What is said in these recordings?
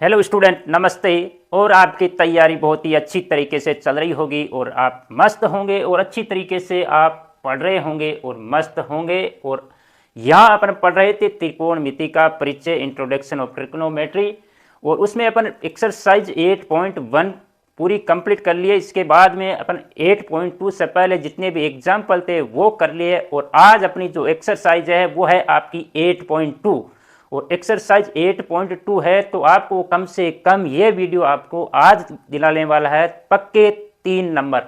Hello student, नमस्ते। और आपकी तैयारी बहुत ही अच्छी तरीके से चल रही होगी और आप मस्त होंगे और अच्छी तरीके से आप पढ़ रहे होंगे और मस्त होंगे। और यहाँ अपन पढ़ रहे थे त्रिकोणमिति का परिचय, इंट्रोडक्शन ऑफ ट्रिग्नोमेट्री, और उसमें अपन एक्सरसाइज 8.1 पूरी कंप्लीट कर लिए। इसके बाद में अपन 8.2 से पहले जितने भी एग्जाम्पल थे वो कर लिए, और आज अपनी जो एक्सरसाइज है वो है आपकी 8.2। और एक्सरसाइज 8.2 है तो आपको कम से कम ये वीडियो आपको आज दिलाने वाला है पक्के 3 नंबर।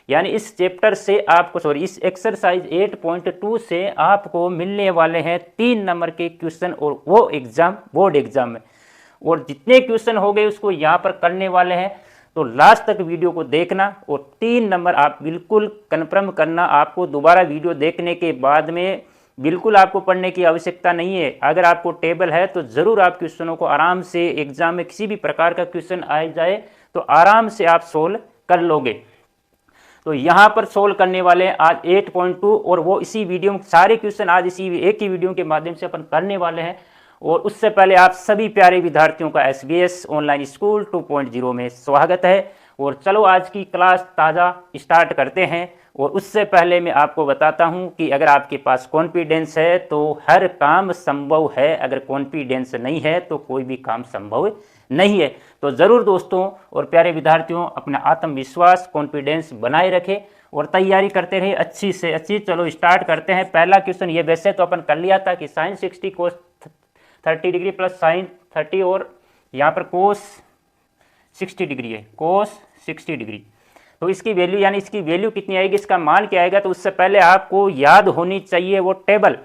यानी इस चैप्टर से आपको इस एक्सरसाइज 8.2 से आपको मिलने वाले हैं 3 नंबर के क्वेश्चन, और वो एग्जाम बोर्ड एग्जाम में। और जितने क्वेश्चन हो गए उसको यहाँ पर करने वाले हैं, तो लास्ट तक वीडियो को देखना और 3 नंबर आप बिल्कुल कन्फर्म करना। आपको दोबारा वीडियो देखने के बाद में बिल्कुल आपको पढ़ने की आवश्यकता नहीं है। अगर आपको टेबल है तो ज़रूर आप क्वेश्चनों को आराम से, एग्जाम में किसी भी प्रकार का क्वेश्चन आ जाए तो आराम से आप सोल्व कर लोगे। तो यहाँ पर सोल्व करने वाले हैं आज 8.2, और वो इसी वीडियो में सारे क्वेश्चन आज इसी एक ही वीडियो के माध्यम से अपन करने वाले हैं। और उससे पहले आप सभी प्यारे विद्यार्थियों का SBS ऑनलाइन स्कूल 2.0 में स्वागत है। और चलो आज की क्लास ताज़ा स्टार्ट करते हैं। और उससे पहले मैं आपको बताता हूं कि अगर आपके पास कॉन्फिडेंस है तो हर काम संभव है, अगर कॉन्फिडेंस नहीं है तो कोई भी काम संभव नहीं है। तो ज़रूर दोस्तों और प्यारे विद्यार्थियों अपना आत्मविश्वास, कॉन्फिडेंस बनाए रखें और तैयारी करते रहे अच्छी से अच्छी। चलो स्टार्ट करते हैं। पहला क्वेश्चन ये वैसे तो अपन कर लिया था कि साइन 60 कोस 30 डिग्री प्लस साइन 30, और यहाँ पर कोस 60 डिग्री है, कोस 60 डिग्री। तो इसकी वैल्यू, यानी इसकी वैल्यू कितनी आएगी, इसका मान क्या आएगा, तो उससे पहले आपको याद होनी चाहिए वो टेबल।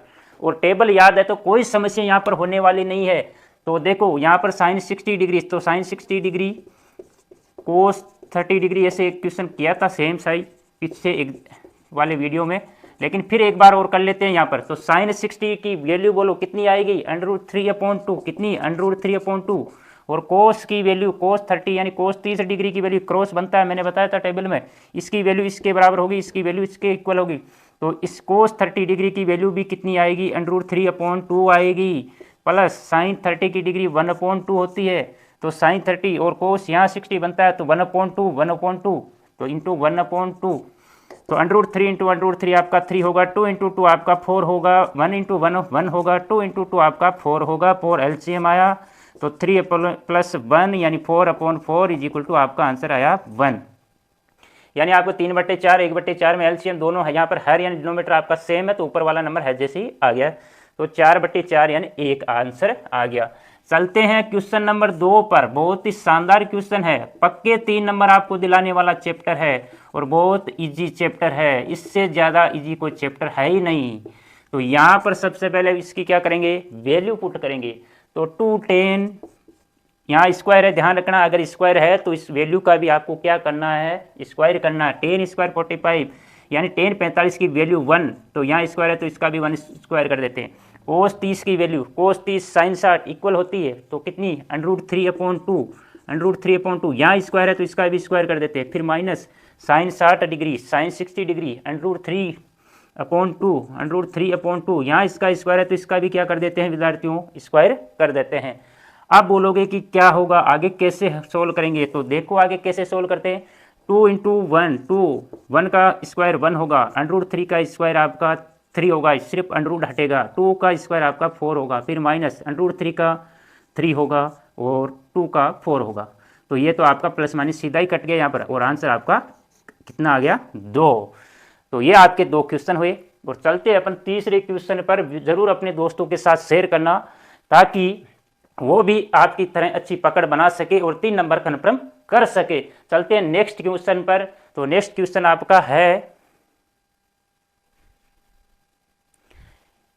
और टेबल याद है तो कोई समस्या यहाँ पर होने वाली नहीं है। तो देखो यहाँ पर साइन 60 डिग्री, तो साइन 60 डिग्री कोस 30 डिग्री, ऐसे एक क्वेश्चन किया था सेम साइज पिछले एक वाले वीडियो में, लेकिन फिर एक बार और कर लेते हैं यहाँ पर। तो साइन 60 की वैल्यू बोलो कितनी आएगी, √3/2, कितनी √3/2। और कोस की वैल्यू कोस 30 यानी कोस 30 डिग्री की वैल्यू क्रॉस बनता है, मैंने बताया था टेबल में, इसकी वैल्यू इसके बराबर होगी, इसकी वैल्यू इसके इक्वल होगी। तो इस कोस 30 डिग्री की वैल्यू भी कितनी आएगी, √3/2 आएगी, प्लस साइन 30 की डिग्री 1/2 होती है। तो साइन 30 और कोस यहाँ 60 बनता है, तो 1/2 तो इंटू 1/2, तो √3 इंटू √3 आपका 3 होगा, 2 इंटू 2 आपका 4 होगा, 1 इंटू 1 होगा, 2 इंटू 2 आपका 4 होगा, 4 LCM आया, तो 3 प्लस 1 यानी 4/4 इज इक्वल टू आपका आंसर आया 1। यानी आपको 3/4 1/4 में LCM दोनों है, यहाँ पर हर यानी डिनोमीटर आपका सेम है, तो ऊपर वाला नंबर है जैसे ही आ गया, तो 4/4 यानी 1 आंसर आ गया। चलते हैं क्वेश्चन नंबर 2 पर। बहुत ही शानदार क्वेश्चन है, पक्के 3 नंबर आपको दिलाने वाला चैप्टर है और बहुत इजी चैप्टर है, इससे ज़्यादा इजी कोई चैप्टर है ही नहीं। तो यहाँ पर सबसे पहले इसकी क्या करेंगे, वैल्यू पुट करेंगे। तो 210 यहाँ स्क्वायर है, ध्यान रखना, अगर स्क्वायर है तो इस वैल्यू का भी आपको क्या करना है, स्क्वायर करना है। 10 स्क्वायर 45 यानी 10 45 की वैल्यू 1, तो यहाँ स्क्वायर है तो इसका भी 1 स्क्वायर कर देते हैं। कोस 30 की वैल्यू, कोस 30 साइन 60 इक्वल होती है, तो कितनी, √3/2 यहाँ स्क्वायर है तो इसका भी स्क्वायर कर देते हैं। फिर minus sine 60 degree, sine 60 degree, √3/2 यहाँ इसका स्क्वायर है तो इसका भी क्या कर देते हैं विद्यार्थियों, स्क्वायर कर देते हैं। आप बोलोगे कि क्या होगा आगे, कैसे सोल्व करेंगे, तो देखो आगे कैसे सोल्व करते हैं। 2 इंटू 1 2, 1 का स्क्वायर 1 होगा, √3 का स्क्वायर आपका 3 होगा, सिर्फ अंडरूट हटेगा, 2 का स्क्वायर आपका 4 होगा, फिर माइनस √3 का 3 होगा और 2 का 4 होगा। तो ये तो आपका प्लस माइनस सीधा ही कट गया यहाँ पर, और आंसर आपका कितना आ गया, 2। तो ये आपके 2 क्वेश्चन हुए। और चलते हैं अपन तीसरे क्वेश्चन पर। जरूर अपने दोस्तों के साथ शेयर करना ताकि वो भी आपकी तरह अच्छी पकड़ बना सके और 3 नंबर कन्फर्म कर सके। चलते हैं नेक्स्ट क्वेश्चन पर। तो नेक्स्ट क्वेश्चन आपका है,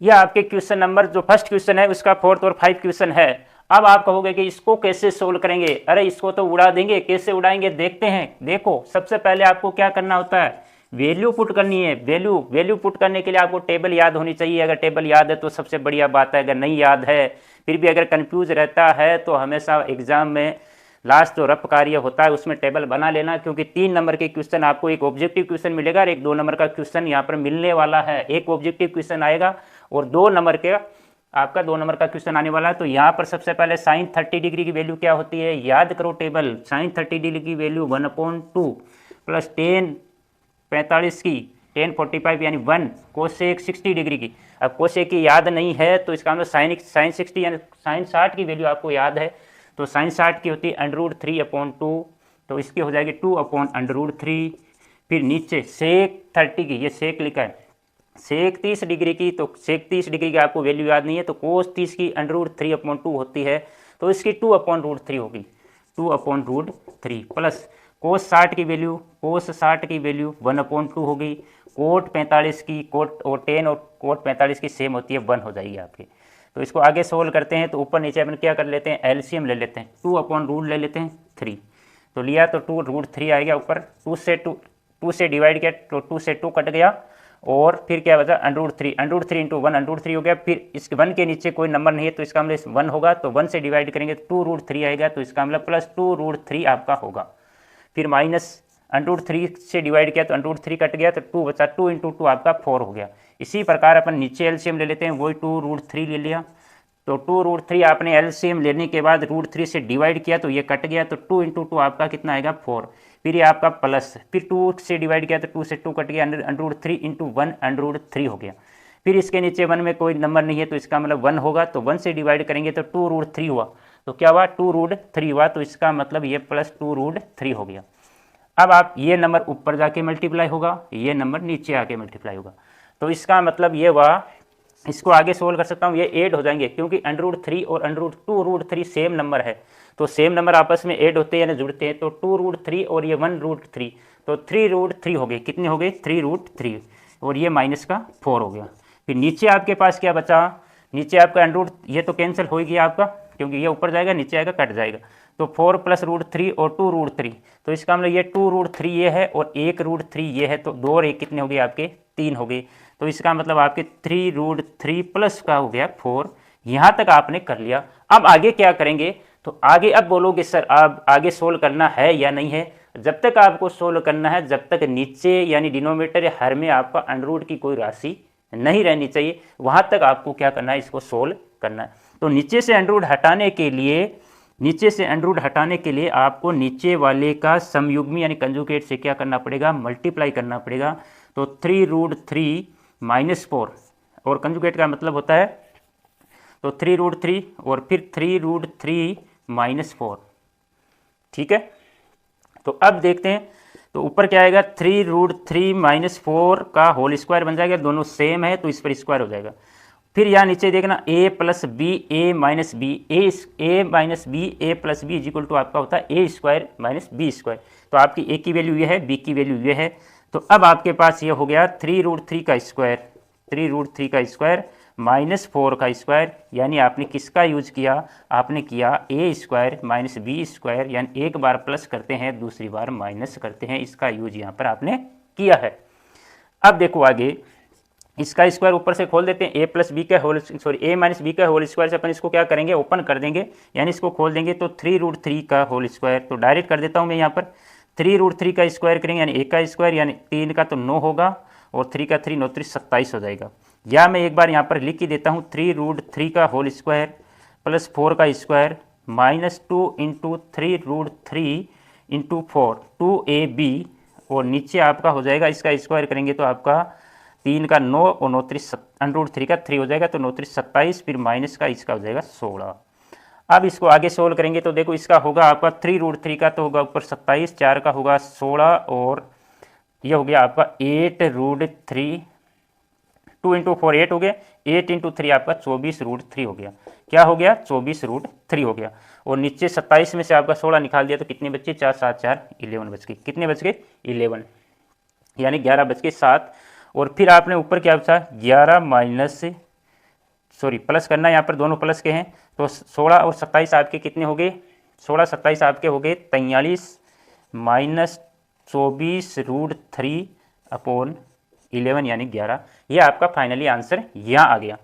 यह आपके क्वेश्चन नंबर जो फर्स्ट क्वेश्चन है उसका 4th और 5th क्वेश्चन है। अब आप कहोगे कि इसको कैसे सोल्व करेंगे, अरे इसको तो उड़ा देंगे, कैसे उड़ाएंगे देखते हैं। देखो सबसे पहले आपको क्या करना होता है, वैल्यू पुट करनी है। वैल्यू पुट करने के लिए आपको टेबल याद होनी चाहिए। अगर टेबल याद है तो सबसे बढ़िया बात है, अगर नहीं याद है फिर भी अगर कंफ्यूज रहता है तो हमेशा एग्जाम में लास्ट जो रफ कार्य होता है उसमें टेबल बना लेना, क्योंकि 3 नंबर के क्वेश्चन आपको एक ऑब्जेक्टिव क्वेश्चन मिलेगा और एक 2 नंबर का क्वेश्चन यहाँ पर मिलने वाला है। एक ऑब्जेक्टिव क्वेश्चन आएगा और 2 नंबर के आपका 2 नंबर का क्वेश्चन आने वाला है। तो यहाँ पर सबसे पहले साइन 30 डिग्री की वैल्यू क्या होती है, याद करो टेबल। साइन 30 डिग्री की वैल्यू 1/2 प्लस टेन 45 की 1045 यानी 1 कोसेक 60 डिग्री की। अब कोसेक की याद नहीं है तो इसका मतलब साइन 60 यानी साइन 60 की वैल्यू आपको याद है। तो साइन 60 की होती है √3/2, तो इसकी हो जाएगी 2/√3। फिर नीचे सेक 30 की, ये सेक लिखा है, सेक 30 डिग्री की, तो सेक 30 डिग्री की आपको वैल्यू याद नहीं है, तो कोस 30 की √3/2 होती है, तो इसकी 2/√3 होगी, 2/√3 प्लस कोस 60 की वैल्यू, कोस 60 की वैल्यू 1/2 होगी। कोट 45 की, कोट और 10 और कोट 45 की सेम होती है, 1 हो जाएगी आपकी। तो इसको आगे सोल्व करते हैं, तो ऊपर नीचे अपन क्या कर लेते हैं, एलसीएम ले लेते हैं, 2/√3 ले लेते हैं 3, तो लिया तो 2√3 आएगा ऊपर, 2 से डिवाइड किया तो 2 से 2 कट गया, और फिर क्या बचा √3, √3 इंटू 1 √3 हो गया। फिर इस 1 के नीचे कोई नंबर नहीं है तो इसका मतलब 1 होगा, तो 1 से डिवाइड करेंगे तो 2√3 आएगा, तो इसका मतलब प्लस 2√3 आपका होगा। फिर माइनस √3 से डिवाइड किया तो √3 कट गया, तो 2 बचा, 2 इंटू 2 आपका 4 हो गया। इसी प्रकार अपन नीचे एलसीएम ले लेते हैं, वही 2√3 ले लिया, तो 2√3 आपने एलसीएम लेने के बाद √3 से डिवाइड किया तो ये कट गया, तो 2 इंटू 2 आपका कितना आएगा 4। फिर ये आपका प्लस, फिर 2 से डिवाइड किया तो 2 से 2 कट गया, √3 इंटू 1 √3 हो गया। फिर इसके नीचे 1 में कोई नंबर नहीं है तो इसका मतलब 1 होगा, तो 1 से डिवाइड करेंगे तो 2√3 हुआ, तो क्या हुआ 2√3 हुआ, तो इसका मतलब ये प्लस 2√3 हो गया। अब आप ये नंबर ऊपर जाके मल्टीप्लाई होगा, ये नंबर नीचे आके मल्टीप्लाई होगा, तो इसका मतलब ये हुआ, इसको आगे सोल्व कर सकता हूँ, ये ऐड हो जाएंगे क्योंकि √3 और √2√3 सेम नंबर है, तो सेम नंबर आपस में ऐड होते हैं यानी जुड़ते हैं, तो 2√3 और ये 1√3, तो 3√3 हो गए, कितने हो गए 3√3, और ये माइनस का 4 हो गया। फिर नीचे आपके पास क्या बचा, नीचे आपका ये तो कैंसिल हो ही गया आपका, क्योंकि ये ऊपर जाएगा नीचे आएगा कट जाएगा, तो 4 प्लस √3 और 2√3, तो इसका मतलब ये 2√3 ये है और 1√3 ये है, तो 2 और 1 कितने हो गए आपके 3 हो गए, तो इसका मतलब आपके 3√3 प्लस का हो गया 4। यहाँ तक आपने कर लिया। अब आगे क्या करेंगे, तो आगे अब बोलोगे सर आप आगे सोल्व करना है या नहीं है, जब तक आपको सोल्व करना है जब तक नीचे यानी डिनोमिनेटर या हर में आपका अंडर की कोई राशि नहीं रहनी चाहिए, वहां तक आपको क्या करना है, इसको सोल्व करना है। तो नीचे से अंडर हटाने के लिए, नीचे से अंडर हटाने के लिए आपको नीचे वाले का समयुग्मी यानी कंजुगेट से क्या करना पड़ेगा, मल्टीप्लाई करना पड़ेगा। तो 3√3 - 4, और कंजुगेट का मतलब होता है, तो 3√3 और फिर 3√3 - 4, ठीक है। तो अब देखते हैं, तो ऊपर क्या आएगा 3√3 - 4 का होल स्क्वायर बन जाएगा, दोनों सेम है तो इस पर स्क्वायर हो जाएगा। फिर यहाँ नीचे देखना a + b a - b, a + b is equal to आपका होता है a² - b², तो आपकी a की वैल्यू ये है, b की वैल्यू ये है, तो अब आपके पास ये हो गया 3√3 का स्क्वायर, 3√3 का स्क्वायर -4 का स्क्वायर, यानी आपने किसका यूज किया, आपने किया a² - b², यानी एक बार प्लस करते हैं दूसरी बार माइनस करते हैं, इसका यूज यहाँ पर आपने किया है। अब देखो आगे, इसका स्क्वायर ऊपर से खोल देते हैं, a + b का होल a - b का होल स्क्वायर से अपन इसको क्या करेंगे, ओपन कर देंगे, यानी इसको खोल देंगे, तो 3√3 का होल स्क्वायर, तो डायरेक्ट कर देता हूँ मैं यहाँ पर, 3√3 का स्क्वायर करेंगे यानी a का स्क्वायर, यानी 3 का तो 9 होगा और 3 का 3 9 3 27 हो जाएगा। या मैं एक बार यहाँ पर लिख ही देता हूँ, 3√3 का होल स्क्वायर प्लस 4 का स्क्वायर -2 × 3√3 × 4 2ab, और नीचे आपका हो जाएगा, इसका स्क्वायर करेंगे तो आपका 3 का 9 और 9 3 √3 का 3 हो जाएगा, तो 9 3 27, फिर माइनस का इसका हो जाएगा 16। अब इसको आगे सोल्व करेंगे तो देखो इसका होगा आपका 3√3 का तो होगा ऊपर 27, 4 का होगा 16, और ये हो गया आपका 8√3, 2 × 4 8 हो गया, 8 × 3 आपका 24√3 हो गया, क्या हो गया 24√3 हो गया, और नीचे 27 में से आपका 16 निकाल दिया तो कितने बच्चे 4 7 4 11 बच गए, कितने बच गए 11, यानी 11 बच के 7, और फिर आपने ऊपर क्या बचा 11 प्लस करना है, यहाँ पर दोनों प्लस के हैं, तो 16 और 27 आपके कितने हो गए, 16 27 आपके हो गए 43 -24√3/11 यानी 11, ये आपका फाइनली आंसर यहाँ आ गया।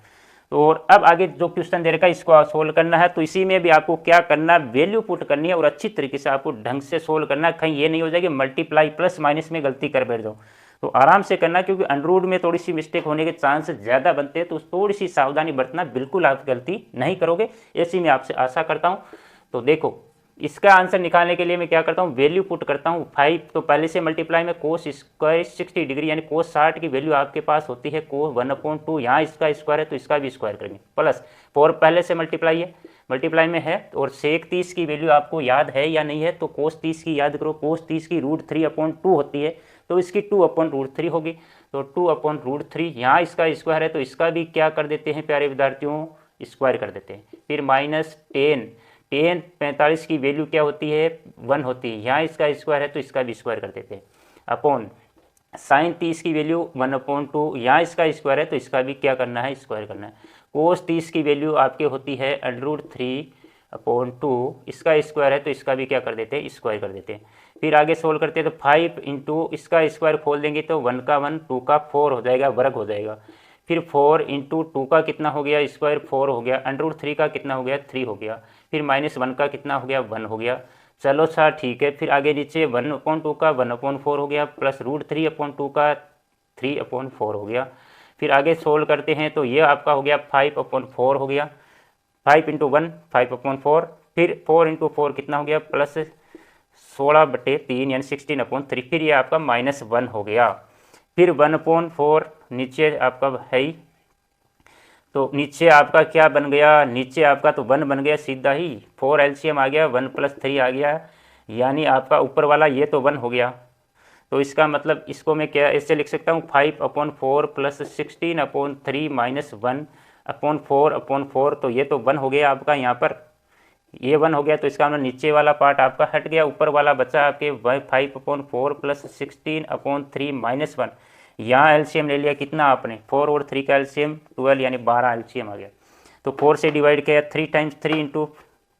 तो और अब आगे जो क्वेश्चन दे रखा है इसको सोल्व करना है, तो इसी में भी आपको क्या करना है, वैल्यू पुट करनी है और अच्छी तरीके से आपको ढंग से सोल्व करना है, कहीं ये नहीं हो जाएगी मल्टीप्लाई प्लस माइनस में गलती कर बैठ जाओ। तो आराम से करना, क्योंकि अंडरवुड में थोड़ी सी मिस्टेक होने के चांस ज़्यादा बनते हैं, तो थोड़ी सी सावधानी बरतना, बिल्कुल आप गलती नहीं करोगे, ऐसी मैं आपसे आशा करता हूँ। तो देखो इसका आंसर निकालने के लिए मैं क्या करता हूँ, वैल्यू पुट करता हूँ 5, तो पहले से मल्टीप्लाई में कोस स्क्वायर 60 डिग्री यानी कोस 60 की वैल्यू आपके पास होती है कोस 1/2, यहाँ इसका स्क्वायर है तो इसका भी स्क्वायर करेंगे, प्लस 4 पहले से मल्टीप्लाई में है, और सेक 30 की वैल्यू आपको याद है या नहीं है, तो कोस 30 की याद करो, कोस 30 की √3/2 होती है, तो इसकी 2/√3 होगी, तो 2/√3, यहाँ इसका स्क्वायर है तो इसका भी क्या कर देते हैं प्यारे विद्यार्थियों, स्क्वायर कर देते हैं। फिर -10 45 की वैल्यू क्या होती है 1 होती है, यहाँ इसका स्क्वायर है तो इसका भी स्क्वायर कर देते हैं, अपॉन साइन 30 की वैल्यू 1/2, यहाँ इसका स्क्वायर है तो इसका भी क्या करना है, स्क्वायर करना है। कोस 30 की वैल्यू आपके होती है √3/2, इसका स्क्वायर है तो इसका भी क्या कर देते हैं, स्क्वायर कर देते हैं। फिर आगे सोल्व करते हैं तो 5 इंटू इसका स्क्वायर खोल देंगे तो 1 का 1, 2 का 4 हो जाएगा, वर्ग हो जाएगा। फिर 4 इंटू 2 का कितना हो गया स्क्वायर, 4 हो गया, √3 का कितना हो गया 3 हो गया, फिर -1 का कितना हो गया 1 हो गया। चलो सर ठीक है, फिर आगे नीचे 1/2 का 1/4 हो गया, प्लस √3/2 का 3/4 हो गया। फिर आगे सोल्व करते हैं तो ये आपका हो गया 5/4 हो गया, 5 इंटू 1 5/4, फिर 4 इंटू 4 कितना हो गया प्लस 16/3 यानी 16/3, फिर ये आपका -1 हो गया। फिर 1/4 नीचे आपका है ही, तो नीचे आपका क्या बन गया, नीचे आपका तो 1 बन गया सीधा ही, 4 एलसीएम आ गया, 1 + 3 आ गया, यानी आपका ऊपर वाला ये तो 1 हो गया। तो इसका मतलब इसको मैं क्या ऐसे लिख सकता हूँ 5/4 प्लस 16/3 माइनस 1/4/4, तो ये तो 1 हो गया आपका, यहाँ पर ये 1 हो गया, तो इसका मतलब नीचे वाला पार्ट आपका हट गया, ऊपर वाला बचा आपके 5/4 प्लस 16/3 माइनस 1। यहाँ एलसीएम ले लिया कितना आपने, 4 और 3 का एलसीएम 12 यानी 12 एलसीएम आ गया। तो 4 से डिवाइड किया, 3 टाइम्स 3 इंटू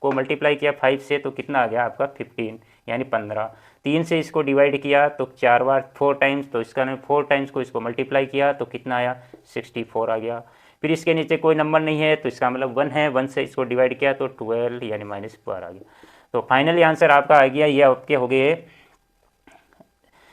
को मल्टीप्लाई किया 5 से, तो कितना आ गया आपका 15 यानी 15। 3 से इसको डिवाइड किया तो 4 बार 4 टाइम्स, तो इसका 4 टाइम्स को इसको मल्टीप्लाई किया तो कितना आया 64 आ गया। फिर इसके नीचे कोई नंबर नहीं है तो इसका मतलब 1 है, 1 से इसको डिवाइड किया तो 12 यानी -12 आ गया। तो फाइनली आंसर आपका आ गया, ये आपके हो गए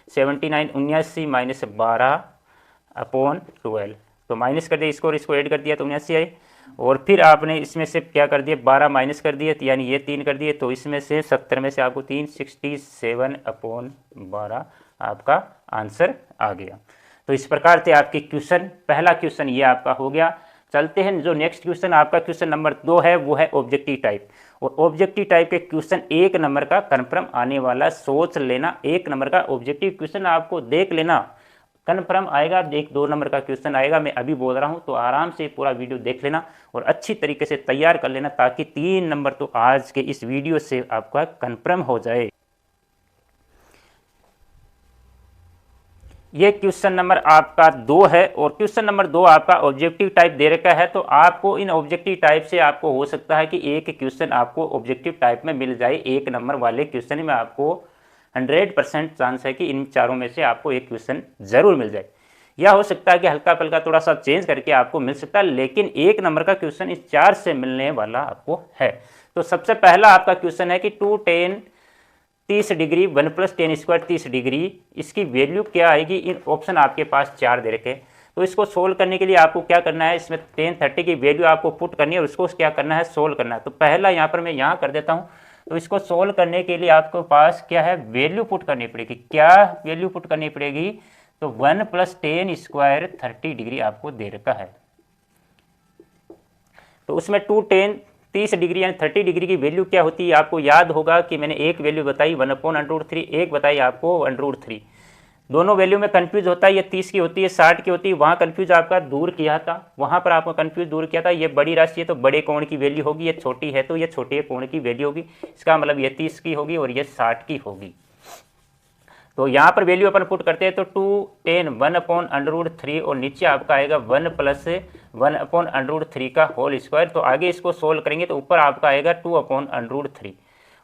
79 -12/12। तो माइनस कर दिया इसको और इसको ऐड कर दिया तो 79 आए, और फिर आपने इसमें से क्या कर दिया 12 माइनस कर दिए, यानी ये 3 कर दिए, तो इसमें से 70 में से आपको 3 67/12 आपका आंसर आ गया। तो इस प्रकार से आपके क्वेश्चन, पहला क्वेश्चन ये आपका हो गया। चलते हैं जो नेक्स्ट क्वेश्चन आपका क्वेश्चन नंबर 2 है, वो है ऑब्जेक्टिव टाइप। और ऑब्जेक्टिव टाइप के क्वेश्चन 1 नंबर का कन्फर्म आने वाला, सोच लेना 1 नंबर का ऑब्जेक्टिव क्वेश्चन आपको देख लेना, कन्फर्म आएगा। 1-2 नंबर का क्वेश्चन आएगा, मैं अभी बोल रहा हूं, तो आराम से पूरा वीडियो देख लेना और अच्छी तरीके से तैयार कर लेना, ताकि 3 नंबर तो आज के इस वीडियो से आपका कन्फर्म हो जाए। ये क्वेश्चन नंबर आपका 2 है, और क्वेश्चन नंबर 2 आपका ऑब्जेक्टिव टाइप दे रखा है, तो आपको इन ऑब्जेक्टिव टाइप से आपको हो सकता है कि एक क्वेश्चन आपको ऑब्जेक्टिव टाइप में मिल जाए। 1 नंबर वाले क्वेश्चन में आपको 100% चांस है कि इन चारों में से आपको एक क्वेश्चन जरूर मिल जाए, या हो सकता है कि हल्का पल्का थोड़ा सा चेंज करके आपको मिल सकता है, लेकिन 1 नंबर का क्वेश्चन इस 4 से मिलने वाला आपको है। तो सबसे पहला आपका क्वेश्चन है कि 2tan 30 डिग्री 1 + tan² 30 डिग्री, इसकी वैल्यू क्या आएगी। इन ऑप्शन आपके पास 4 दे रखे, तो इसको सोल्व करने के लिए आपको क्या करना है, इसमें tan 30 की वैल्यू आपको पुट करनी है और उसको क्या करना है, सोल्व करना है। तो पहला यहाँ पर मैं यहाँ कर देता हूँ। तो इसको सोल्व करने के लिए आपके पास क्या है, वैल्यू पुट करनी पड़ेगी। क्या वैल्यू पुट करनी पड़ेगी, तो 1 + tan² 30 डिग्री आपको दे रखा है। तो उसमें 2tan 30 डिग्री यानी 30 डिग्री की वैल्यू क्या होती है, आपको याद होगा कि मैंने एक वैल्यू बताई 1/√3, एक बताई आपको 1/√3। दोनों वैल्यू में कंफ्यूज होता है, ये 30 की होती है 60 की होती है, वहाँ कंफ्यूज आपका दूर किया था, वहाँ पर आपको कंफ्यूज दूर किया था। ये बड़ी राशि है तो बड़े कोण की वैल्यु होगी, ये छोटी है तो ये छोटे कोण की वैल्यू होगी, इसका मतलब ये 30 की होगी और ये 60 की होगी। तो यहाँ पर वैल्यू अपन पुट करते हैं तो 2tan 1/√3 और नीचे आपका आएगा 1 + 1/√3 का होल स्क्वायर। तो आगे इसको सोल्व करेंगे तो ऊपर आपका आएगा 2/√3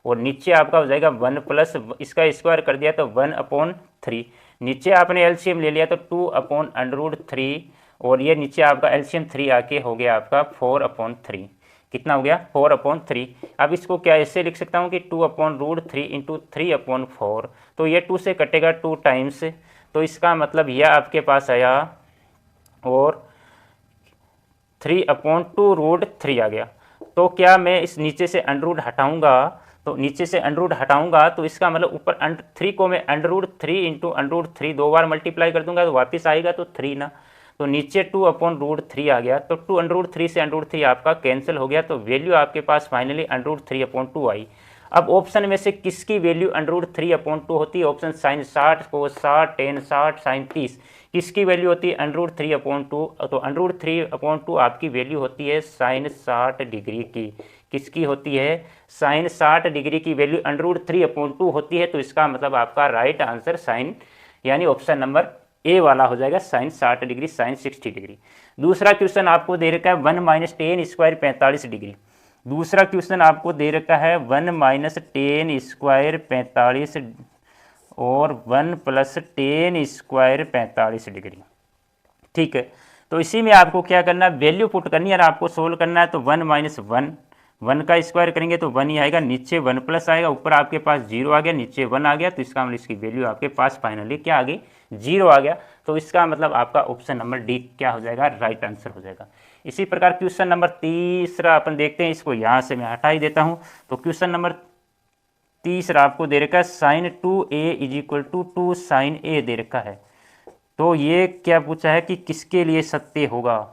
और नीचे आपका हो जाएगा 1 प्लस इसका स्क्वायर कर दिया तो 1/3। नीचे आपने एलसीएम ले लिया तो 2/√3 और ये नीचे आपका एलसीएम 3 आके हो गया आपका 4/3। कितना हो गया 4/3। अब इसको क्या ऐसे लिख सकता हूँ कि 2/√3 × 3/4, तो ये 2 से कटेगा 2 टाइम्स तो इसका मतलब यह आपके पास आया और 3/2√3 आ गया। तो क्या मैं इस नीचे से अंडर हटाऊंगा, तो नीचे से अंडर हटाऊंगा तो इसका मतलब ऊपर 3 को मैं √3 इंटू √3 2 बार मल्टीप्लाई कर दूंगा तो वापस आएगा तो 3 ना, तो नीचे 2/√3 आ गया। तो 2√3 से √3 आपका कैंसिल हो गया, तो वैल्यू आपके पास फाइनली √3/2 आई। अब ऑप्शन में से किसकी वैल्यू √3/2 होती है? ऑप्शन साइन 60, कोस 60, टेन 60, साइन 30, किसकी वैल्यू होती है √3/2? तो √3/2 आपकी वैल्यू होती है साइन 60 डिग्री की। किसकी होती है? साइन 60 डिग्री की वैल्यू √3/2 होती है। तो इसका मतलब आपका राइट आंसर साइन यानी ऑप्शन नंबर ए वाला हो जाएगा, साइन 60 डिग्री, साइन 60 डिग्री। दूसरा क्वेश्चन आपको दे रखा है 1 - tan स्क्वायर 45 डिग्री। दूसरा क्वेश्चन आपको दे रखा है 1 - tan स्क्वायर 45 और 1 + tan स्क्वायर 45 डिग्री। ठीक है, तो इसी में आपको क्या करना है, वैल्यू पुट करनी है और आपको सोल्व करना है। तो 1 - 1 का स्क्वायर करेंगे तो 1 ही आएगा, नीचे 1 प्लस आएगा, ऊपर आपके पास 0 आ गया, नीचे 1 आ गया। तो इसका मतलब इसकी वैल्यू आपके पास फाइनली क्या आ गई? 0 आ गया। तो इसका मतलब आपका ऑप्शन नंबर डी क्या हो जाएगा? राइट आंसर हो जाएगा। इसी प्रकार क्वेश्चन नंबर तीसरा अपन देखते हैं, इसको यहाँ से मैं हटा ही देता हूँ। तो क्वेश्चन नंबर तीसरा आपको दे रखा है साइन 2a = 2 साइन a दे रखा है। तो ये क्या पूछा है कि किसके लिए सत्य होगा?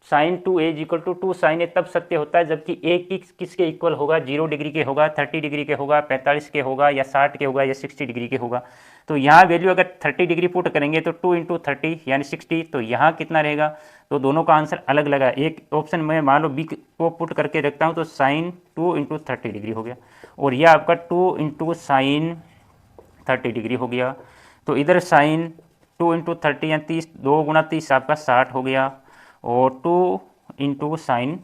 साइन 2a = 2 साइन ए तब सत्य होता है जबकि ए किसके इक्वल होगा? 0 डिग्री के होगा, 30 डिग्री के होगा, 45 के होगा, या 60 के होगा, या 60 डिग्री के होगा। तो यहाँ वैल्यू अगर 30 डिग्री पुट करेंगे तो 2 × 30 यानी 60, तो यहाँ कितना रहेगा? तो दोनों का आंसर अलग लगा। एक ऑप्शन में मान लो बी को पुट करके रखता हूँ तो साइन 2 × 30 डिग्री हो गया, और यह आपका 2 × साइन 30 डिग्री हो गया। तो इधर साइन 2 × 30 या 30, 2 × 30 आपका 60 हो गया, और 2 × साइन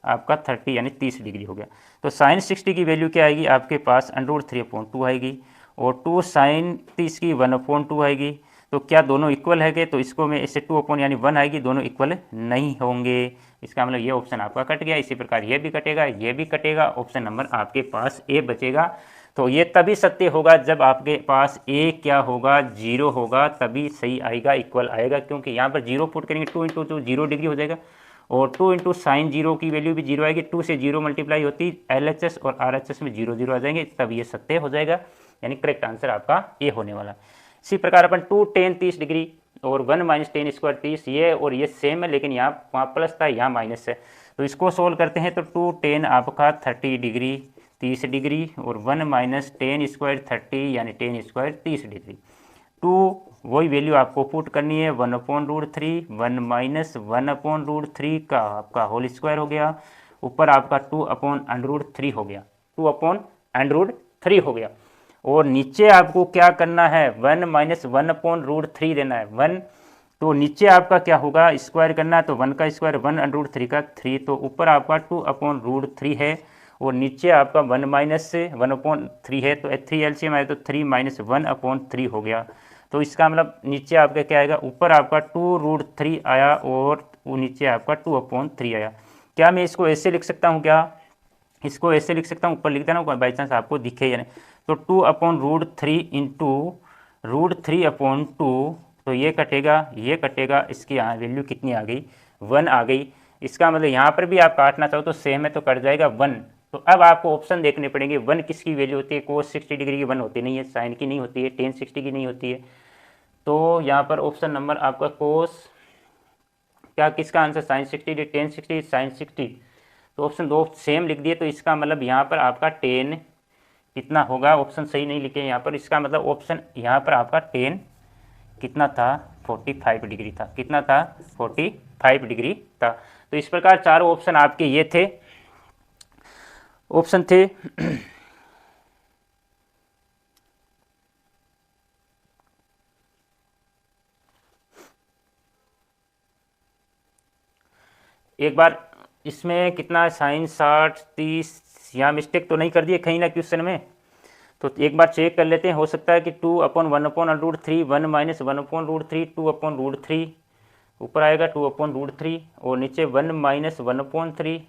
आपका 30 यानी 30 डिग्री हो गया। तो साइन 60 की वैल्यू क्या आएगी आपके पास? √3/2 आएगी, और 2 साइन 30 की 1/2 आएगी। तो क्या दोनों इक्वल है? तो इसको मैं इससे 2 यानी 1 आएगी, दोनों इक्वल नहीं होंगे। इसका मतलब ये ऑप्शन आपका कट गया। इसी प्रकार ये भी कटेगा, ये भी कटेगा, ऑप्शन नंबर आपके पास ए बचेगा। तो ये तभी सत्य होगा जब आपके पास ए क्या होगा? 0 होगा, तभी सही आएगा, इक्वल आएगा। क्योंकि यहाँ पर 0 पुट करेंगे 2 × 2 0 डिग्री हो जाएगा, और 2 × साइन 0 की वैल्यू भी 0 आएगी। 2 से 0 मल्टीप्लाई होती LHS और RHS में 0 0 आ जाएंगे, तब ये सत्य हो जाएगा, यानी करेक्ट आंसर आपका ए होने वाला। इसी प्रकार अपन 2 tan 30 डिग्री और 1 - tan स्क्वायर 30, ये और ये सेम है, लेकिन यहाँ वहाँ प्लस था, यहाँ माइनस है। तो इसको सोल्व करते हैं तो 2 tan आपका 30 डिग्री 30 डिग्री, और 1 - tan स्क्वायर 30 यानी tan स्क्वायर 30 डिग्री। 2 वही वैल्यू आपको पुट करनी है, 1/√3, 1 - 1/√3 का आपका होल स्क्वायर हो गया, ऊपर आपका 2/√3 हो गया, 2/√3 हो गया, और नीचे आपको क्या करना है? 1 - 1/√3 देना है, 1। तो नीचे आपका क्या होगा? स्क्वायर करना है, तो 1 का स्क्वायर 1/√3 का 3, तो ऊपर आपका 2/√3 है, और नीचे आपका 1 - 1/3 है, तो 3 LCM आया तो 3 - 1/3 हो गया। तो इसका मतलब नीचे आपका क्या आएगा? ऊपर आपका 2√3 आया, और नीचे आपका 2/3 आया। क्या मैं इसको ऐसे लिख सकता हूँ? क्या इसको ऐसे लिख सकता हूँ? ऊपर लिख देना, बाई चांस आपको दिखे या नहीं। तो 2/√3 इंटू √3/2, तो ये कटेगा, ये कटेगा, इसकी यहाँ वैल्यू कितनी आ गई? 1 आ गई। इसका मतलब यहाँ पर भी आप काटना चाहो तो सेम है, तो कट जाएगा 1। तो अब आपको ऑप्शन देखने पड़ेंगे, 1 किसकी वैल्यू होती है? कोस 60 डिग्री की 1 होती नहीं है, साइन की नहीं होती है, टेन 60 की नहीं होती है। तो यहाँ पर ऑप्शन नंबर आपका कोस, क्या किसका आंसर? Sign 60, ten 60, sign 60। तो ऑप्शन 2 सेम लिख दिए, तो इसका मतलब यहाँ पर आपका 10 कितना होगा? ऑप्शन सही नहीं लिखे यहाँ पर, इसका मतलब ऑप्शन यहाँ पर आपका 10 कितना था? 45 डिग्री था। कितना था? 45 डिग्री था। तो इस प्रकार चारों ऑप्शन आपके ये थे, ऑप्शन थे एक बार इसमें कितना साइन 60 30, यहाँ मिस्टेक तो नहीं कर दिए कहीं ना क्वेश्चन में? तो एक बार चेक कर लेते हैं, हो सकता है कि 2/1/√3, 1 - 1/√3, 2/√3 ऊपर आएगा 2/√3, और नीचे 1 - 1/3,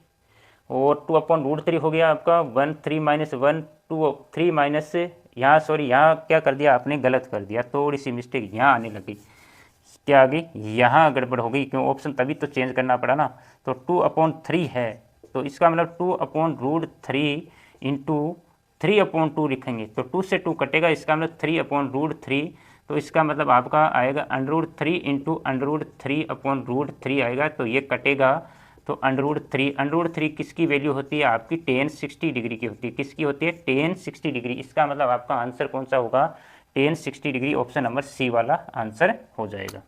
और 2/√3 हो गया आपका 1, 3 - 1 2, 3 - यहाँ सॉरी यहाँ क्या कर दिया आपने, गलत कर दिया, थोड़ी सी मिस्टेक यहाँ आने लगी, क्या आ गई, यहाँ गड़बड़ हो गई, क्यों ऑप्शन तभी तो चेंज करना पड़ा ना। तो 2/3 है, तो इसका मतलब 2/√3 इंटू 3/2 लिखेंगे, तो 2 से 2 कटेगा, इसका मतलब 3/√3, तो इसका मतलब आपका आएगा √3 इंटू √3/√3 आएगा, तो ये कटेगा, तो √3 किसकी वैल्यू होती है आपकी, tan 60 डिग्री की होती है, किसकी होती है, tan 60 डिग्री। इसका मतलब आपका आंसर कौन सा होगा, tan 60 degree, option number C वाला आंसर हो जाएगा।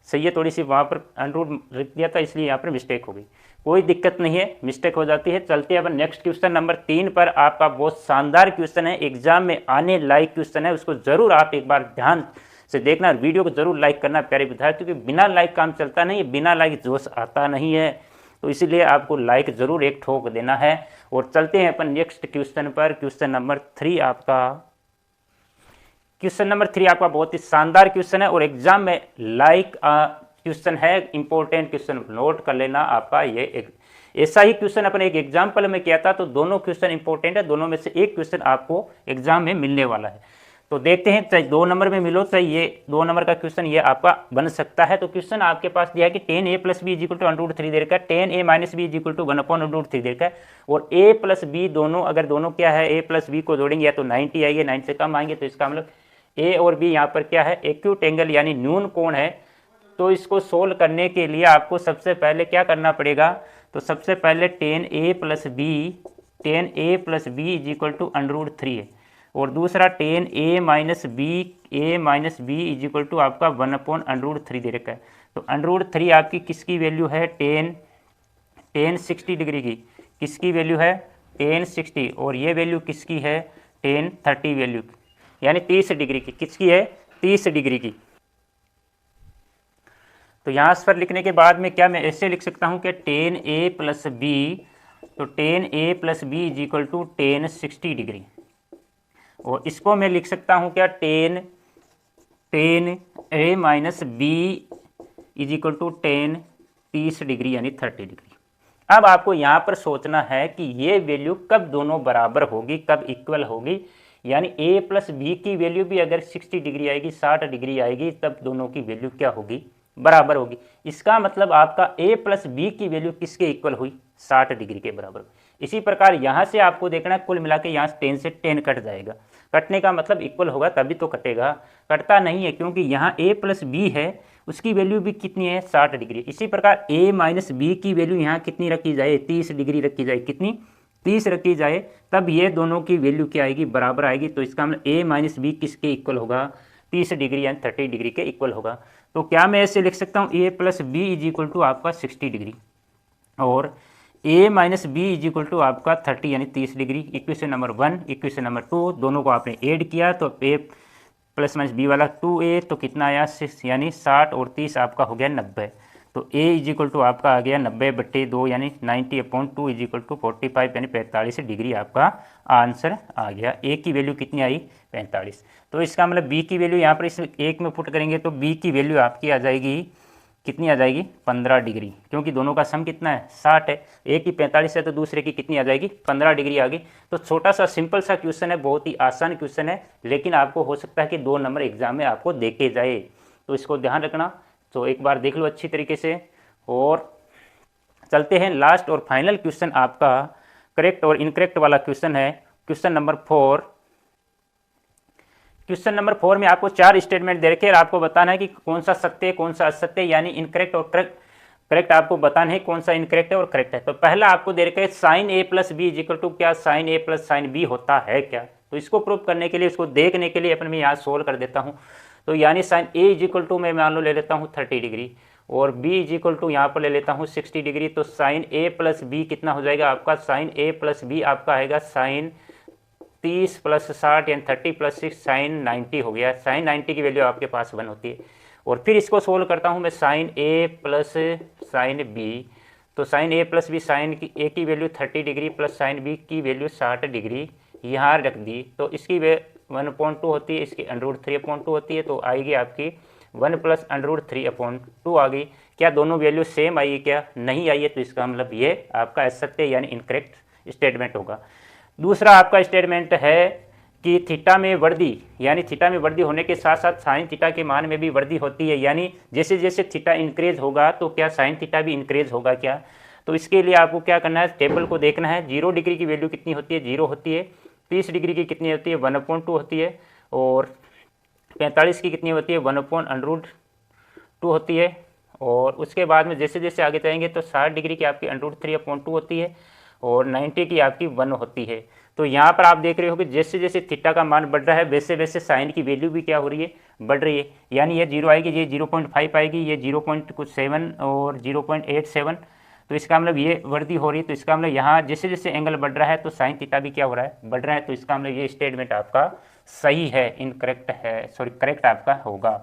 सही है, थोड़ी सी वहाँ पर √ लिख दिया था इसलिए यहाँ पर मिस्टेक हो गई, कोई दिक्कत नहीं है, मिस्टेक हो जाती है। चलते हैं अपन नेक्स्ट क्वेश्चन नंबर 3 पर। आपका बहुत शानदार क्वेश्चन है, एग्जाम में आने लायक क्वेश्चन है, उसको जरूर आप एक बार ध्यान से देखना, वीडियो को जरूर लाइक करना प्यारे विद्यार्थी, क्योंकि बिना लाइक काम चलता नहीं है, बिना लाइक जोश आता नहीं है, तो इसीलिए आपको लाइक जरूर एक ठोक देना है। और चलते हैं अपन नेक्स्ट क्वेश्चन पर। क्वेश्चन नंबर 3 आपका बहुत ही शानदार क्वेश्चन है और एग्जाम में लाइक क्वेश्चन है, इंपॉर्टेंट क्वेश्चन, नोट कर लेना आपका। ये एक ऐसा ही क्वेश्चन अपन एक एग्जाम्पल में किया था, तो दोनों क्वेश्चन इंपॉर्टेंट है, दोनों में से एक क्वेश्चन आपको एग्जाम में मिलने वाला है। तो देखते हैं, चाहे 2 नंबर में मिलो चाहे ये 2 नंबर का क्वेश्चन ये आपका बन सकता है। तो क्वेश्चन आपके पास दिया है कि tan a + b = 1√3 दे रखा है, tan a - b = 1/√3 दे रखा है, और a + b दोनों, अगर दोनों क्या है, a + b को जोड़ेंगे या तो 90 आएंगे, 90 से कम आएंगे, तो इसका मतलब a और b यहाँ पर क्या है, एक्यूट एंगल यानी न्यून कोण है। तो इसको सोल्व करने के लिए आपको सबसे पहले क्या करना पड़ेगा, तो सबसे पहले tan a + b = √3 है, और दूसरा tan a - b = आपका 1/√3 दे रखा है। तो √3 आपकी किसकी वैल्यू है, tan 60 डिग्री की, किसकी वैल्यू है, tan 60, और ये वैल्यू किसकी है, tan 30 वैल्यू यानी 30 डिग्री की, किसकी है, 30 डिग्री की। तो यहाँ पर लिखने के बाद में क्या मैं ऐसे लिख सकता हूँ कि tan a + b, तो tan a + b = tan 60 degree, और इसको मैं लिख सकता हूँ क्या, tan a - b = tan 30 degree यानी 30 डिग्री। अब आपको यहाँ पर सोचना है कि ये वैल्यू कब दोनों बराबर होगी, कब इक्वल होगी, यानी a + b की वैल्यू भी अगर 60 डिग्री आएगी, 60 डिग्री आएगी, तब दोनों की वैल्यू क्या होगी, बराबर होगी। इसका मतलब आपका a + b की वैल्यू किसके इक्वल हुई, 60 डिग्री के बराबर। इसी प्रकार यहाँ से आपको देखना है, कुल मिला के यहाँ 10 से 10 कट जाएगा, कटने का मतलब इक्वल होगा तभी तो कटेगा, कटता नहीं है, क्योंकि यहाँ a + b है, उसकी वैल्यू भी कितनी है, 60 डिग्री। इसी प्रकार a - b की वैल्यू यहाँ कितनी रखी जाए, 30 डिग्री रखी जाए, कितनी, 30 रखी जाए, तब ये दोनों की वैल्यू क्या आएगी, बराबर आएगी। तो इसका मतलब a - b किसके इक्वल होगा, 30 डिग्री यानी 30 डिग्री के इक्वल होगा। तो क्या मैं ऐसे लिख सकता हूँ, a + b = आपका 60 डिग्री, और a - b = आपका 30 यानी 30 degree. Equation number 1, equation number 2, दोनों को आपने ऐड किया, तो a + b वाला 2a, तो कितना आया 6 यानी 60, और 30 आपका हो गया 90। तो a = आपका आ गया 90/2 यानी 90/2 = 45 यानी 45 डिग्री आपका आंसर आ गया। a की वैल्यू कितनी आई, 45। तो इसका मतलब b की वैल्यू यहाँ पर इस एक में पुट करेंगे तो b की वैल्यू आपकी आ जाएगी, कितनी आ जाएगी, 15 डिग्री, क्योंकि दोनों का सम कितना है, 60 है, एक की 45 है तो दूसरे की कितनी आ जाएगी, 15 डिग्री आ गई। तो छोटा सा सिंपल सा क्वेश्चन है, बहुत ही आसान क्वेश्चन है, लेकिन आपको हो सकता है कि 2 नंबर एग्जाम में आपको देखे जाए, तो इसको ध्यान रखना। तो एक बार देख लो अच्छी तरीके से। और चलते हैं लास्ट और फाइनल क्वेश्चन, आपका करेक्ट और इनकरेक्ट वाला क्वेश्चन है, क्वेश्चन नंबर 4। क्वेश्चन नंबर 4 में आपको 4 स्टेटमेंट दे रखे हैं और आपको बताना है कि कौन सा सत्य है, कौन सा असत्य है, यानी इनकरेक्ट और करेक्ट आपको बताना है कौन सा इनकरेक्ट है और करेक्ट है। तो पहला आपको दे रखे sin a + b = क्या, sin a + sin b होता है क्या। तो इसको प्रूव करने के लिए, इसको देखने के लिए अपन मैं यहाँ सोल्व कर देता हूँ। तो यानी sin a = मैं मान लो ले लेता हूँ 30 डिग्री, और b = यहाँ पर ले लेता हूँ 60 डिग्री। तो sin a + b कितना हो जाएगा आपका, sin a + b आपका आएगा sin 30 + 60 यानी 30 + 6 sin 90 हो गया। sin 90 की वैल्यू आपके पास 1 होती है। और फिर इसको सोल्व करता हूँ मैं, sin a + sin b, तो sin a + b, sin a की value 30 degree plus sin b की वैल्यू 60 डिग्री यहाँ रख दी, तो इसकी 1/2 होती है, इसकी √3/2 होती है, तो आएगी आपकी 1 + √3/2 आ गई। क्या दोनों वैल्यू सेम आई है, क्या नहीं आई है, तो इसका मतलब ये आपका असत्य यानी इनकरेक्ट स्टेटमेंट होगा। दूसरा आपका स्टेटमेंट है कि थीटा में वृद्धि, यानी थीटा में वृद्धि होने के साथ साथ साइन थीटा के मान में भी वृद्धि होती है, यानी जैसे जैसे थीटा इंक्रीज होगा तो क्या साइन थीटा भी इंक्रीज होगा क्या। तो इसके लिए आपको क्या करना है, टेबल को देखना है। 0 डिग्री की वैल्यू कितनी होती है, 0 होती है। 30 डिग्री की कितनी होती है, 1/2 होती है। और 45 की कितनी होती है, 1/√2 होती है। और उसके बाद में जैसे जैसे आगे जाएंगे तो 60 डिग्री की आपकी √3/2 होती है। और 90 की आपकी 1 होती है। तो यहाँ पर आप देख रहे हो कि जैसे जैसे थीटा का मान बढ़ रहा है वैसे वैसे साइन की वैल्यू भी क्या हो रही है, बढ़ रही है। यानी ये 0 आएगी, ये 0.5 आएगी, ये 0.7 और 0.87। तो इसका मतलब ये वृद्धि हो रही है। तो इसका मतलब यहाँ जैसे जैसे एंगल बढ़ रहा है तो साइन थीटा भी क्या हो रहा है, बढ़ रहा है। तो इसका मतलब ये स्टेटमेंट आपका सही है, इनकरेक्ट है, सॉरी करेक्ट आपका होगा,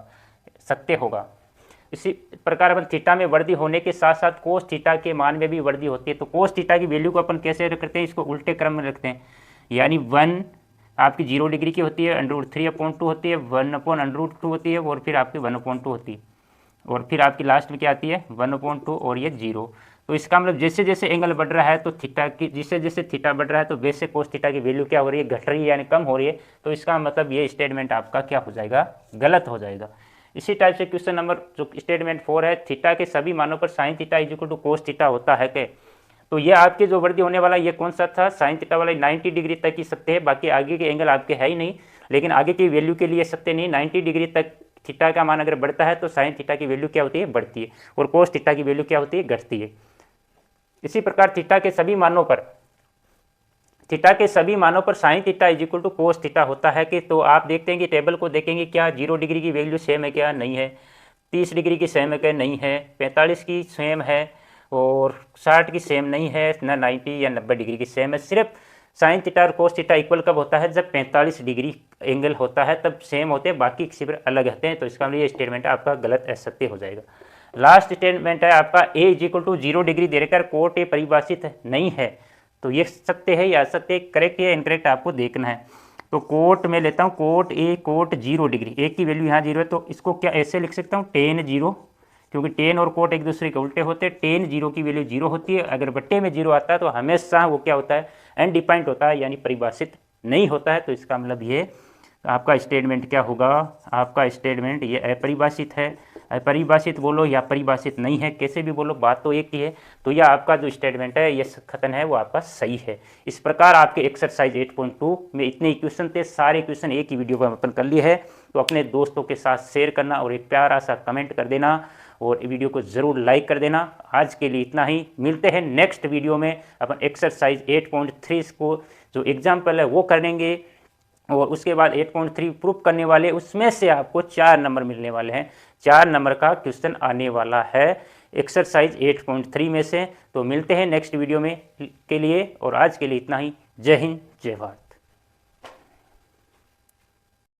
सत्य होगा। इसी प्रकार अपन थीटा में वृद्धि होने के साथ साथ कोस थीटा के मान में भी वृद्धि होती है। तो कोस थीटा की वैल्यू को अपन कैसे रखते हैं, इसको उल्टे क्रम में रखते हैं। यानी 1 आपकी 0 डिग्री की होती है, √3/2 होती है, 1/√2 होती है, और फिर आपकी 1/2 होती है, और फिर आपकी लास्ट में क्या आती है, 1/2 और ये 0। तो इसका मतलब जैसे जैसे एंगल बढ़ रहा है तो थीटा की, जैसे जैसे थीटा बढ़ रहा है तो वैसे कोस थीटा की वैल्यू क्या हो रही है, घट रही है, यानी कम हो रही है। तो इसका मतलब ये स्टेटमेंट आपका क्या हो जाएगा, गलत हो जाएगा। इसी टाइप से क्वेश्चन नंबर जो स्टेटमेंट 4 है, थीटा के सभी मानों पर sine theta equal to cos theta होता है क्या। तो ये आपके जो वृद्धि होने वाला ये कौन सा था, साइन थीटा वाला 90 डिग्री तक ही सत्य है, बाकी आगे के एंगल आपके है ही नहीं। लेकिन आगे की वैल्यू के लिए सत्य नहीं, 90 डिग्री तक थीटा का मान अगर बढ़ता है तो साइन थीटा की वैल्यू क्या होती है, बढ़ती है, और कोस थीटा की वैल्यू क्या होती है, घटती है। इसी प्रकार थीटा के सभी मानों पर sine theta is equal to cos theta होता है कि। तो आप देखते हैं कि टेबल को देखेंगे, क्या 0 डिग्री की वैल्यू सेम है क्या, नहीं है। 30 डिग्री की सेम है क्या, नहीं है। 45 की सेम है, और 60 की सेम नहीं है, ना 90 या 90 डिग्री की सेम है। सिर्फ साइन थीटा और कोस थीटा इक्वल कब होता है, जब 45 डिग्री एंगल होता है तब सेम होते हैं, बाकी किसी पर अलग होते हैं। तो इसका मतलब ये स्टेटमेंट आपका गलत असत्य हो जाएगा। लास्ट स्टेटमेंट है आपका a is equal to 0 degree देकर कोट ए परिभाषित नहीं है। तो ये सत्य है या असत्य, करेक्ट या इनकरेक्ट आपको देखना है। तो कोट में लेता हूँ, कोट ए कोट 0 डिग्री, ए की वैल्यू यहाँ 0 है, तो इसको क्या ऐसे लिख सकता हूँ, tan 0, क्योंकि tan और कोट एक दूसरे के उल्टे होते हैं। tan 0 की वैल्यू 0 होती है, अगर बट्टे में 0 आता है तो हमेशा वो क्या होता है, अनडिफाइंड होता है, यानी परिभाषित नहीं होता है। तो इसका मतलब ये आपका स्टेटमेंट क्या होगा, आपका स्टेटमेंट ये अपरिभाषित है। अपरिभाषित बोलो या परिभाषित नहीं है, कैसे भी बोलो, बात तो एक ही है। तो यह आपका जो स्टेटमेंट है, ये कथन है, वो आपका सही है। इस प्रकार आपके एक्सरसाइज 8.2 में इतने ही क्वेश्चन थे, सारे क्वेश्चन एक ही वीडियो पर अपन कर लिए है। तो अपने दोस्तों के साथ शेयर करना और एक प्यारा सा कमेंट कर देना, और वीडियो को ज़रूर लाइक कर देना। आज के लिए इतना ही, मिलते हैं नेक्स्ट वीडियो में। अपन एक्सरसाइज 8.3 को जो एग्जाम्पल है वो करेंगे, और उसके बाद 8.3 प्रूफ करने वाले, उसमें से आपको 4 नंबर मिलने वाले हैं। 4 नंबर का क्वेश्चन आने वाला है एक्सरसाइज 8.3 में से। तो मिलते हैं नेक्स्ट वीडियो में के लिए, और आज के लिए इतना ही। जय हिंद, जय भारत।